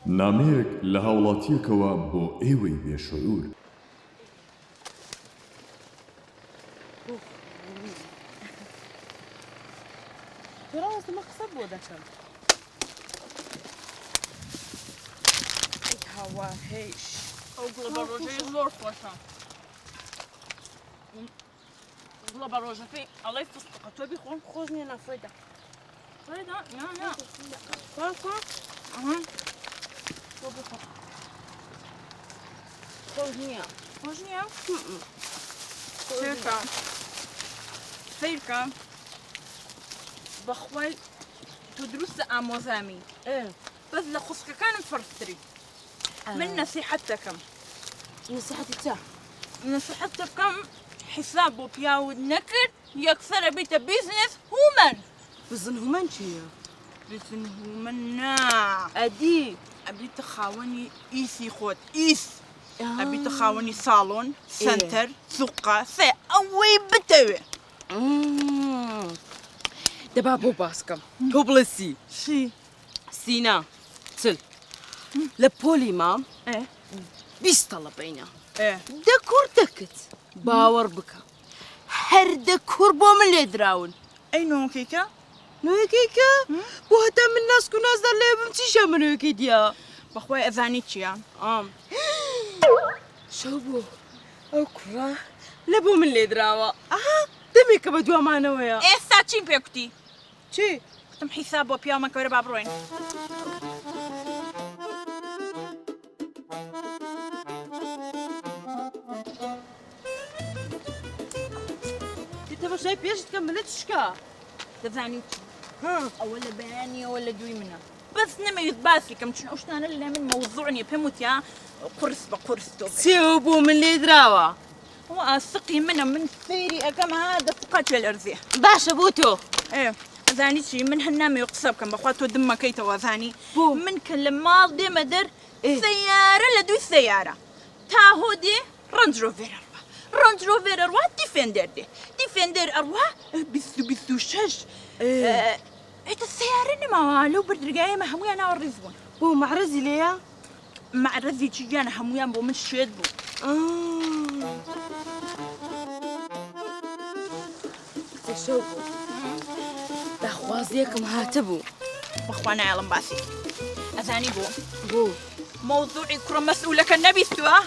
نامەیەک لە هاوڵاتیەکەوە بۆ ئێوەی بێشعور. ڕاستمە قسە بۆ دەکەم. هەوا هێش ئەو گوڵە بە ڕۆژەی زۆر خۆشە. گوڵە بە ڕۆژەکەی ئەڵەی فستقە تۆ بیخۆن خۆش نییە نافرێدا. فڕێدا نا خۆ تۆ بخۆ. خۆش نییە. خۆش نییە؟ سێرکە سیرکە بەخوای تۆ دروستە ئامۆزامی بەس لە خوسکەکانم فەرزتری. من نەسیحەت دەکەم. نسیحەتی چا؟ نصيحت دەکەم حساب بۆ پیاوت نەکرد یەکسەرە بیتە بیزنس هومەن. بزن هومەن چییە؟ بزن هومەن نا ئەدی ئەبیتە خاوەنی ئیسی خۆت ئیس ئەبیتە خاوەنی ساڵۆن سنتەر سوقا سێ ئەوەی بتەوێ. دەبا بۆ باسکەم تۆ بڵێ چی؟ سینا چل لە پۆلی مام 20 تەڵەپەینە دە کوڕ دەکت باوەڕ بکە هەر دە کوڕ بۆ من لێ دراون. ئەی نۆکێکە؟ نوێکێکە بۆ هەتا من ناسک و نازدار لێ بم چیشە منوێکی دیا بەخوای ئەزانی چییە؟ شەو بۆ ئەو کوڕە لە بۆ من لێ دراوە ئەها دەمێکە بە دوامانەوەیە. ئێستا چیم پێ کوتی؟ چی؟ کوتم حیساب بۆ پیاومەکە وەرە با بڕۆین. تەماشای پێشت کەم منە چشکە دەزانی ئەوە لە بەیانیەوە لە دوی منە بەس نەمەوێت باسی کەم چون ئەو شتانە لە من مەوزوع نییە پێم وتیا قورس بە قورس تۆ چێوە بۆ من لێ دراوە ئەوە ئاسقی منە من سەیری ئەەکەم ها دەفقا توێ لەرزێ باشە بۆ تۆ ئەزانی چی من هەر نامەوێت قسە بکەم بەخوا تۆ دمەکەیتەوە ئەزانی من کە لە ماڵ دێمە دەر سەیارە لە دوی سەیارە تا هۆ دێ ڕەنج ڕۆڤێرە رنج روفر أروى ديفندر دي ديفندر أروى بيستو شش إنت السيارة ما لو بردرجاية ما همويا أنا والرزبون بو معرزي ليا معرزي تيجي أنا همويا بو مش شيد بو تشوفوا دخوازيكم هاتبو بخوانا يعلم باسي أذاني بو موضوعي كرة مسؤولة كالنبي سوا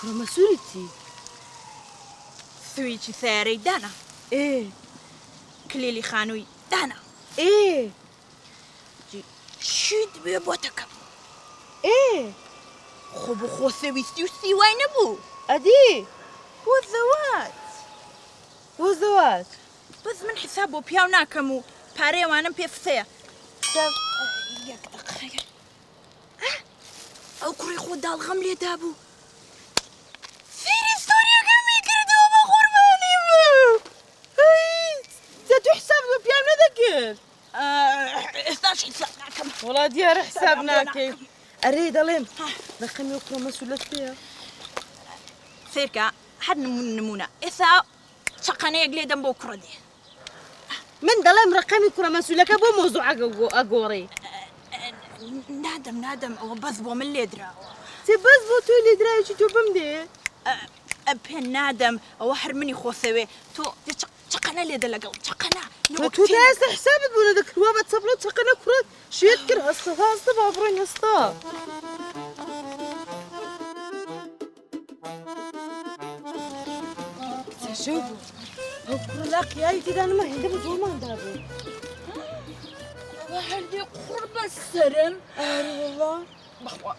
كرة مسؤولتي سويتي سياري دانا كليلي خانوي دانا جي شيد بيبوتكم خو سويتي وين ابو ادي والزواج بس من حسابه بياونا كمو باري وانا بيفسيا ياك دقيقة او كري خود دال غملي دابو استاش حسابناكم والله ديار حسابناكي اريد اليم رقم يقرا مسؤولة فيها سيركا حد نمونا إذا شقنا يقلي دم بكرة دي من دلم رقم يقرا مسؤولة كبو موضوع أقوري نادم وبزبو من اللي درا تبزبو تو اللي درا شو تبم دي أبهن نادم وحر مني خوثوي تو شقنا اللي دلقل شقنا تو تاس حسابت ولا ذاك الوابا تصبلو شقنا كرة شو يذكر هستا بابرين هستا شوفوا هو كرلاك يا كده انا ما عندي بزومان دابو وهردي قرب السرم والله بخوا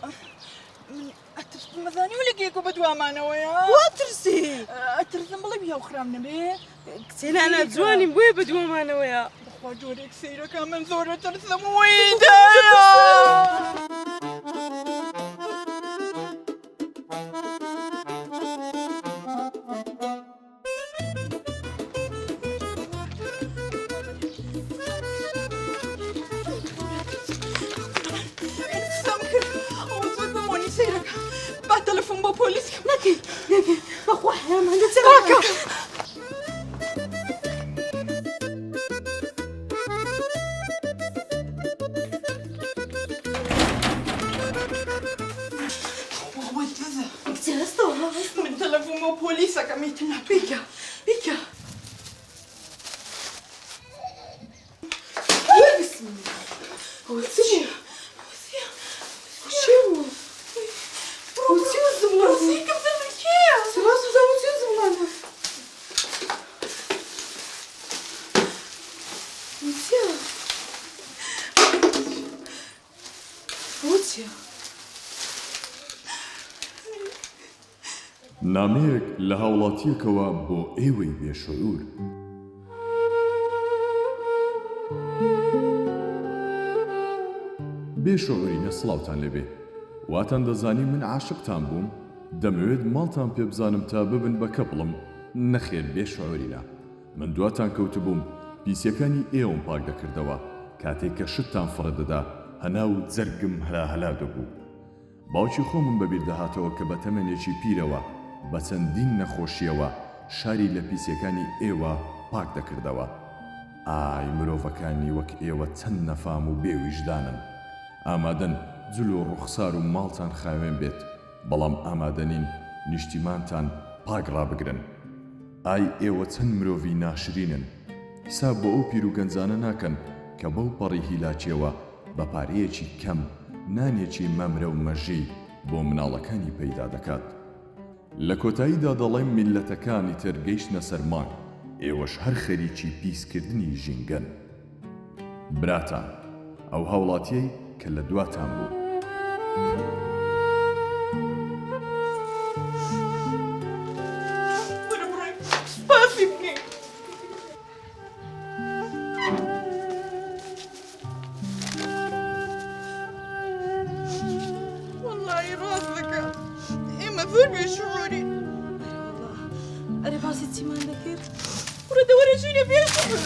من أترس بمثاني ولا كيكو بدوا معنا ويا واترسي أترس مبلي بيا وخرامنا بيه كتير انا زواني بوي بدوا معنا ويا بخوا جوري كثيرة كمان زورة ترسم ويدا تلفون بوليس لكن بخوا حرام عندك سراكة بۆ پۆلیسەکە میتنا بیکە بیکە بسم الله وسيا وشو وسيا زمان وسيكە بزەمەکەیە سلاس وزا وسيا زمان وسيا وسيا نامەیەک لە هاوڵاتیەکەوە بۆ ئێوەی بێشعور. بێشعورینە سڵاوتان لێبێ. واتان دەزانی من عاشقتان بووم، دەمەوێت ماڵتان پێ بزانم تا ببن بە کەپڵم. نەخێر بێشعورینە. من دواتان کەوتبووم، پیسەکانی ئێوەم پاک دەکردەوە. کاتێک کە شتتان فڕەدەدا، هەناو جەرگم هەلا دەبوو. باوکی خۆمم بەبیر دەهاتەوە کە بە تەمەنێکی پیرەوە بە چەندین نەخۆشیەوە شاری لە پیسەکانی ئێوە پاک دەکردەوە. ئای مرۆڤەکانی وەک ئێوە چەند نەفام و بێویژدانن. ئامادەن جلو و ڕوخسار و ماڵتان خاوێن بێت، بەڵام ئامادەنین نیشتیمانتان پاک ڕابگرن. ئای ئێوە چەند مرۆڤی ناشرینن. حساب بۆ ئەو پیر و گەنجانە ناکەن کە بەو پەڕی هیلاچیەوە بە پارەیەکی کەم نانێکی مەمرە و مەژی بۆ مناڵەکانی پەیدا دەکات. لە کۆتاییدا دەڵێم میلەتەکانی تر گەیشتنە سەر مانگ، ئێوەش هەر خەریکی پیسکردنی ژینگەن. براتان، ئەو هاوڵاتیەی کە لە دواتان بوو. وەرە بڕۆین سپاسی بکەین وەڵڵاهی ڕاست دەکە ئێمە زۆر بێشعورین والله أنا باسي تيمان ذكر وەرە دەوەرە ژینە بێشعور